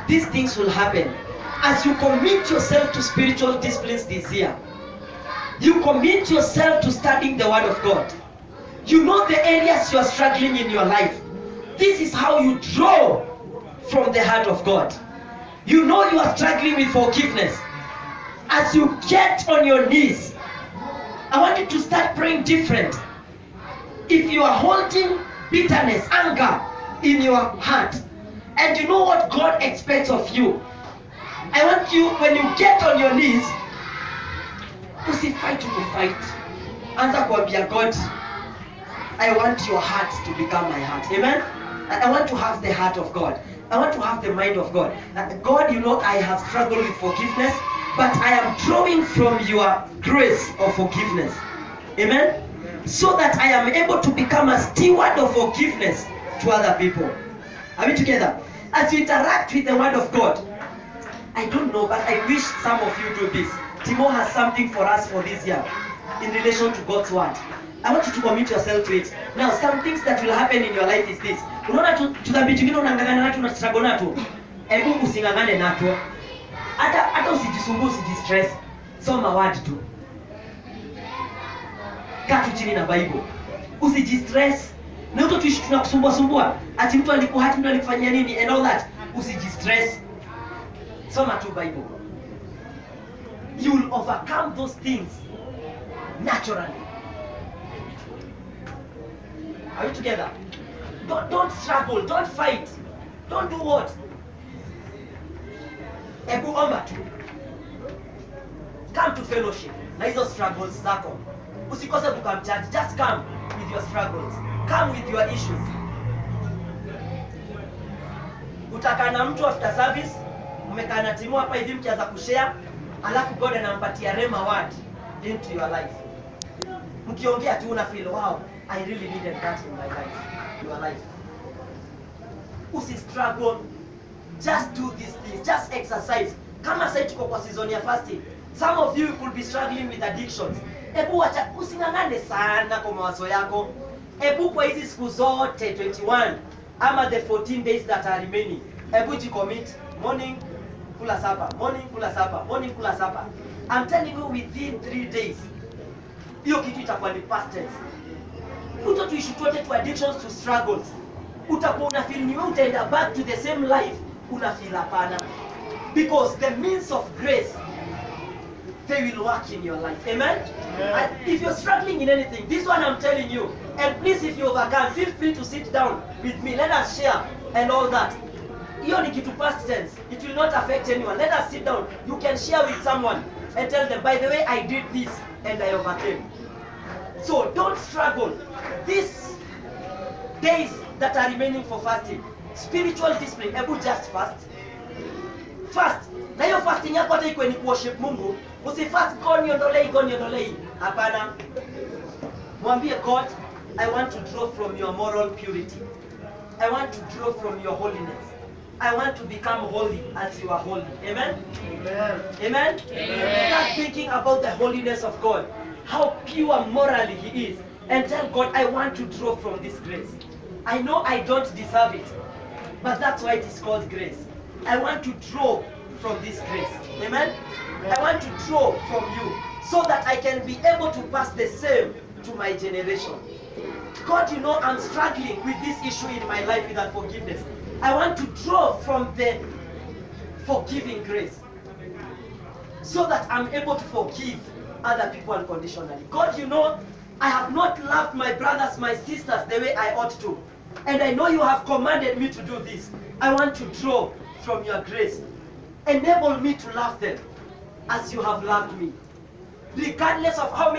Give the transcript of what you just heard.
These things will happen as you commit yourself to spiritual disciplines this year. You commit yourself to studying the Word of God. You know the areas you are struggling in your life. This is how you draw from the heart of God. You know you are struggling with forgiveness. As you get on your knees, I want you to start praying different. If you are holding bitterness, anger in your heart, and you know what God expects of you, I want you, when you get on your knees, usifight to fight. Anza kuambia God, I want your heart to become my heart. Amen? I want to have the heart of God. I want to have the mind of God. God, you know I have struggled with forgiveness, but I am drawing from your grace of forgiveness. Amen? So that I am able to become a steward of forgiveness to other people. Are we together? As you interact with the Word of God, I don't know, but I wish some of you do this. Timo has something for us for this year in relation to God's Word. I want you to commit yourself to it. Now, some things that will happen in your life is this. Unaona tudhambi tungine unangangana nato na struggle nato. Hebu usingangane nato. Hata usijisumbue, usijistress. Soma word tu. Kaa tu chini na Bible. Usijistress. Na uto tuishi tunakusumbua. Ati mtu alikufanyia nini and all that. Usijistress. Soma tu Bible. You will overcome those things naturally. Are you together? Don't struggle, don't fight. Don't do what? Ebu omba tu. Come to fellowship. Na hizo struggles zako. Usikose kukam church. Just come with your struggles. Come with your issues. Utakaa na mtu after service, umekaa na timu hapa hivi mkianza kushare, alafu God anampatia rema word into your life. Mkiongea tu una feel, wow, I really needed that in my life. Your life. Usistruggle. Just do these things. Just exercise. Kama sasa tuko kwa season ya fasting. Some of you could be struggling with addictions. Ebu acha usingangane sana kwa mawazo yako. Ebu kwa hizi siku zote 21 ama the 14 days that are remaining. Ebu jicommit. Morning kula supper, morning kula supper, morning kula supper. I'm telling you, within 3 days hiyo kitu itakuwa ni past tense. Uto tuishi tuote to addictions, to struggles. Utakuwa una feel ni wewe utaenda back to the same life, una feel hapana. Because the means of grace, they will work in your life. Amen? And if you're struggling in anything, this one I'm telling you, and please, if you overcome, feel free to sit down with me. Let us share and all that. Hiyo ni kitu past tense. It will not affect anyone. Let us sit down. You can share with someone and tell them, by the way, I did this and I overcame. So don't struggle. These days that are remaining for fasting, spiritual discipline, ebu just fast. Fast. Na hiyo fasting yako hata iko ni worship Mungu. Usifast God niondolei. Hapana. Mwambie God, I want to draw from your moral purity. I want to draw from your holiness. I want to become holy as you are holy. Amen? Amen. Amen? Amen. Start thinking about the holiness of God. How pure morally He is. And tell God, I want to draw from this grace. I know I don't deserve it, but that's why it is called grace. I want to draw from this grace. Amen? I want to draw from you so that I can be able to pass the same to my generation. God, you know I'm struggling with this issue in my life with unforgiveness. I want to draw from the forgiving grace so that I'm able to forgive other people unconditionally. God, you know I have not loved my brothers, my sisters the way I ought to. And I know you have commanded me to do this. I want to draw from your grace. Enable me to love them as you have loved me. Regardless of how many